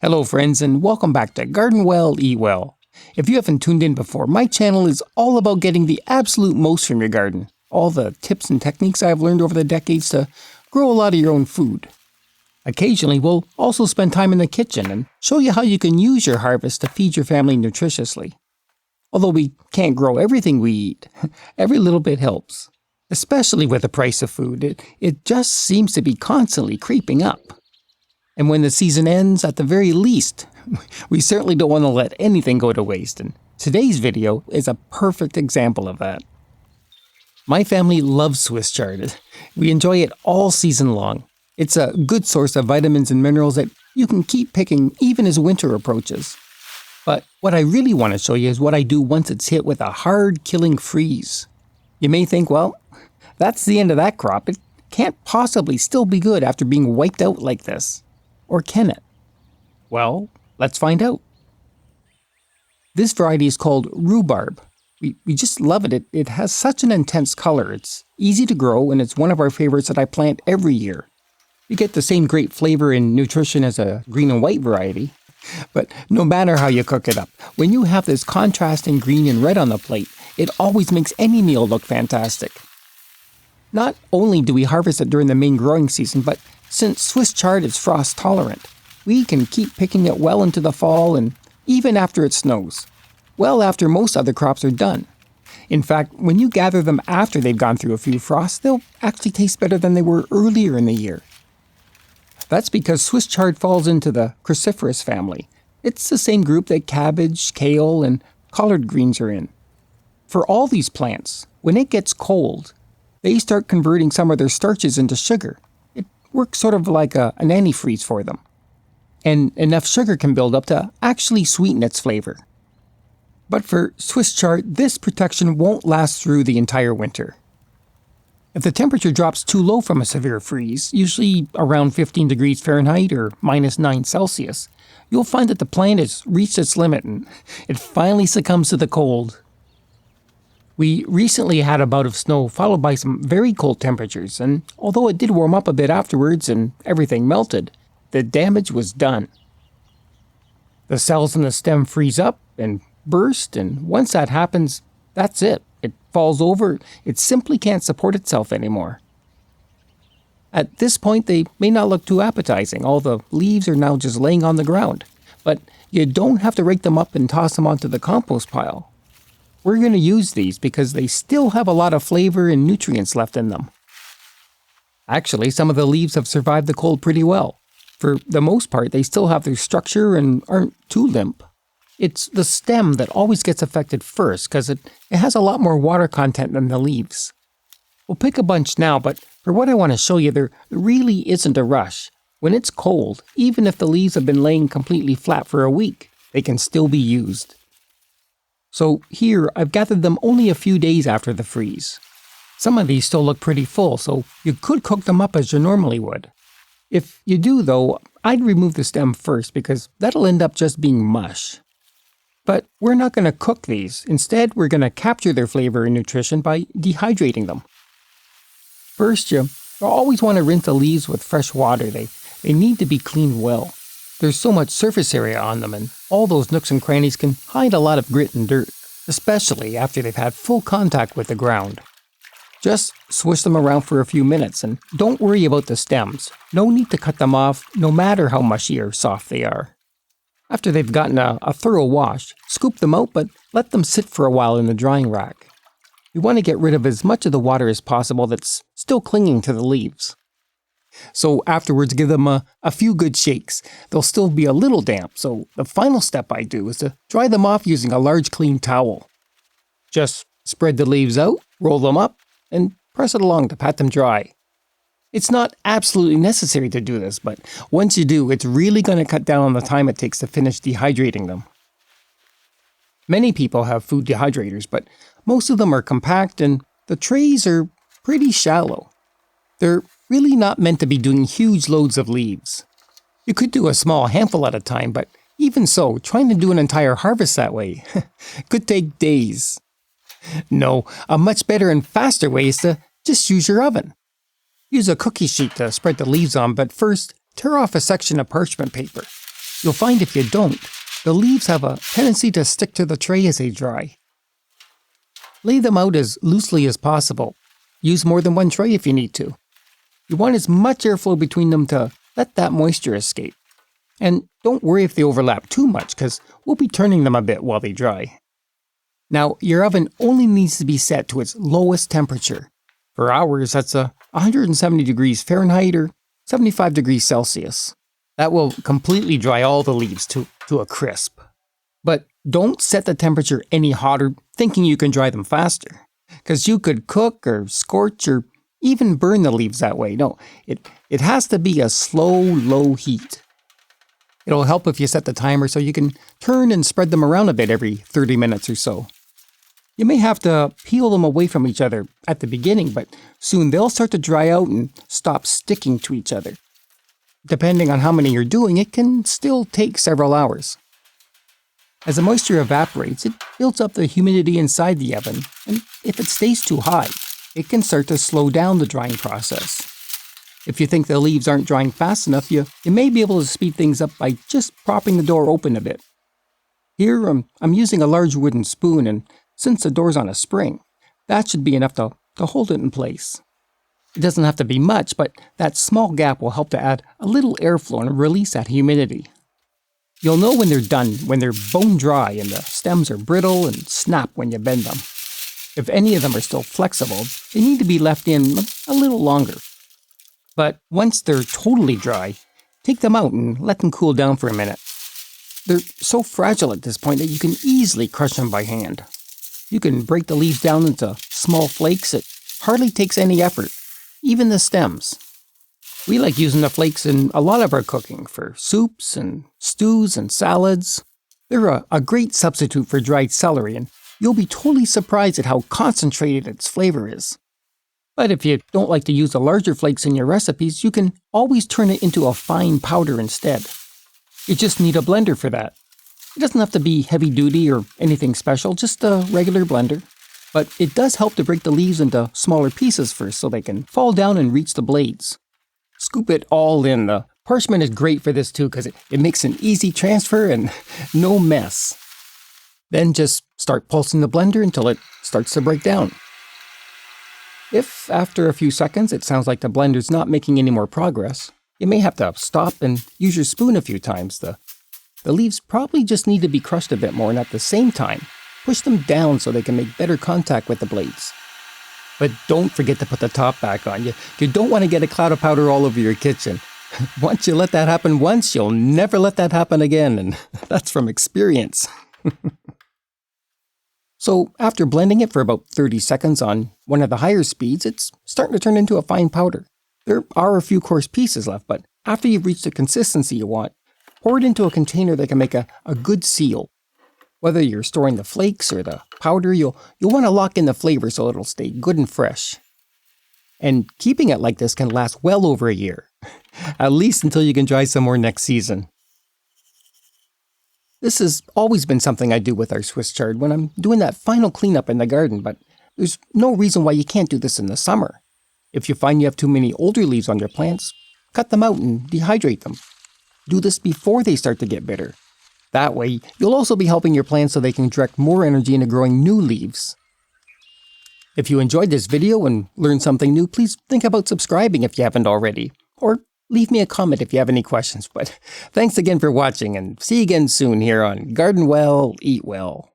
Hello friends and welcome back to Garden Well, Eat Well. If you haven't tuned in before, my channel is all about getting the absolute most from your garden. All the tips and techniques I've learned over the decades to grow a lot of your own food. Occasionally, we'll also spend time in the kitchen and show you how you can use your harvest to feed your family nutritiously. Although we can't grow everything we eat, every little bit helps. Especially with the price of food, it just seems to be constantly creeping up. And when the season ends, at the very least, we certainly don't want to let anything go to waste, and today's video is a perfect example of that. My family loves Swiss chard. We enjoy it all season long. It's a good source of vitamins and minerals that you can keep picking even as winter approaches. But what I really want to show you is what I do once it's hit with a hard, killing freeze. You may think, well, that's the end of that crop. It can't possibly still be good after being wiped out like this. Or can it? Well, let's find out. This variety is called rhubarb. We just love it. It has such an intense color. It's easy to grow, and it's one of our favorites that I plant every year. You get the same great flavor and nutrition as a green and white variety. But no matter how you cook it up, when you have this contrasting green and red on the plate, it always makes any meal look fantastic. Not only do we harvest it during the main growing season, but since Swiss chard is frost tolerant, we can keep picking it well into the fall and even after it snows, well after most other crops are done. In fact, when you gather them after they've gone through a few frosts, they'll actually taste better than they were earlier in the year. That's because Swiss chard falls into the cruciferous family. It's the same group that cabbage, kale, and collard greens are in. For all these plants, when it gets cold, they start converting some of their starches into sugar. It works sort of like an antifreeze for them. And enough sugar can build up to actually sweeten its flavor. But for Swiss chard, this protection won't last through the entire winter. If the temperature drops too low from a severe freeze, usually around 15 degrees Fahrenheit or -9 Celsius, you'll find that the plant has reached its limit and it finally succumbs to the cold. We recently had a bout of snow followed by some very cold temperatures, and although it did warm up a bit afterwards and everything melted, the damage was done. The cells in the stem freeze up and burst, and once that happens, that's it. It falls over. It simply can't support itself anymore. At this point, they may not look too appetizing. All the leaves are now just laying on the ground, but you don't have to rake them up and toss them onto the compost pile. We're going to use these because they still have a lot of flavor and nutrients left in them. Actually, some of the leaves have survived the cold pretty well. For the most part, they still have their structure and aren't too limp. It's the stem that always gets affected first because it has a lot more water content than the leaves. We'll pick a bunch now, but for what I want to show you, there really isn't a rush. When it's cold, even if the leaves have been laying completely flat for a week, they can still be used. So here, I've gathered them only a few days after the freeze. Some of these still look pretty full, so you could cook them up as you normally would. If you do, though, I'd remove the stem first because that'll end up just being mush. But we're not going to cook these. Instead, we're going to capture their flavor and nutrition by dehydrating them. First, you always want to rinse the leaves with fresh water. They need to be cleaned well. There's so much surface area on them, and all those nooks and crannies can hide a lot of grit and dirt, especially after they've had full contact with the ground. Just swish them around for a few minutes, and don't worry about the stems. No need to cut them off, no matter how mushy or soft they are. After they've gotten a thorough wash, scoop them out, but let them sit for a while in the drying rack. You want to get rid of as much of the water as possible that's still clinging to the leaves. So afterwards, give them a few good shakes. They'll still be a little damp, so the final step I do is to dry them off using a large clean towel. Just spread the leaves out, roll them up, and press it along to pat them dry. It's not absolutely necessary to do this, but once you do, it's really going to cut down on the time it takes to finish dehydrating them. Many people have food dehydrators, but most of them are compact and the trays are pretty shallow. They're really not meant to be doing huge loads of leaves. You could do a small handful at a time, but even so, trying to do an entire harvest that way could take days. No, a much better and faster way is to just use your oven. Use a cookie sheet to spread the leaves on, but first, tear off a section of parchment paper. You'll find if you don't, the leaves have a tendency to stick to the tray as they dry. Lay them out as loosely as possible. Use more than one tray if you need to. You want as much airflow between them to let that moisture escape. And don't worry if they overlap too much, because we'll be turning them a bit while they dry. Now, your oven only needs to be set to its lowest temperature. For hours, that's 170 degrees Fahrenheit or 75 degrees Celsius. That will completely dry all the leaves to a crisp. But don't set the temperature any hotter thinking you can dry them faster, because you could cook or scorch or even burn the leaves that way. No, it has to be a slow, low heat. It'll help if you set the timer so you can turn and spread them around a bit every 30 minutes or so. You may have to peel them away from each other at the beginning, but soon they'll start to dry out and stop sticking to each other. Depending on how many you're doing, it can still take several hours. As the moisture evaporates, it builds up the humidity inside the oven, and if it stays too high, it can start to slow down the drying process. If you think the leaves aren't drying fast enough, you may be able to speed things up by just propping the door open a bit. Here, I'm using a large wooden spoon, and since the door's on a spring, that should be enough to hold it in place. It doesn't have to be much, but that small gap will help to add a little airflow and release that humidity. You'll know when they're done when they're bone dry and the stems are brittle and snap when you bend them. If any of them are still flexible, they need to be left in a little longer. But once they're totally dry, take them out and let them cool down for a minute. They're so fragile at this point that you can easily crush them by hand. You can break the leaves down into small flakes. It hardly takes any effort, even the stems. We like using the flakes in a lot of our cooking for soups and stews and salads. They're a great substitute for dried celery, and you'll be totally surprised at how concentrated its flavor is. But if you don't like to use the larger flakes in your recipes, you can always turn it into a fine powder instead. You just need a blender for that. It doesn't have to be heavy duty or anything special, just a regular blender. But it does help to break the leaves into smaller pieces first so they can fall down and reach the blades. Scoop it all in. The parchment is great for this too because it makes an easy transfer and no mess. Then just start pulsing the blender until it starts to break down. If after a few seconds it sounds like the blender's not making any more progress, you may have to stop and use your spoon a few times. The leaves probably just need to be crushed a bit more, and at the same time, push them down so they can make better contact with the blades. But don't forget to put the top back on. You don't want to get a cloud of powder all over your kitchen. Once you let that happen once, you'll never let that happen again, and that's from experience. So after blending it for about 30 seconds on one of the higher speeds, it's starting to turn into a fine powder. There are a few coarse pieces left, but after you've reached the consistency you want, pour it into a container that can make a good seal. Whether you're storing the flakes or the powder, you'll want to lock in the flavor so it'll stay good and fresh. And keeping it like this can last well over a year, at least until you can dry some more next season. This has always been something I do with our Swiss chard when I'm doing that final cleanup in the garden, but there's no reason why you can't do this in the summer. If you find you have too many older leaves on your plants, cut them out and dehydrate them. Do this before they start to get bitter. That way, you'll also be helping your plants so they can direct more energy into growing new leaves. If you enjoyed this video and learned something new, please think about subscribing if you haven't already, or leave me a comment if you have any questions. But thanks again for watching, and see you again soon here on Garden Well, Eat Well.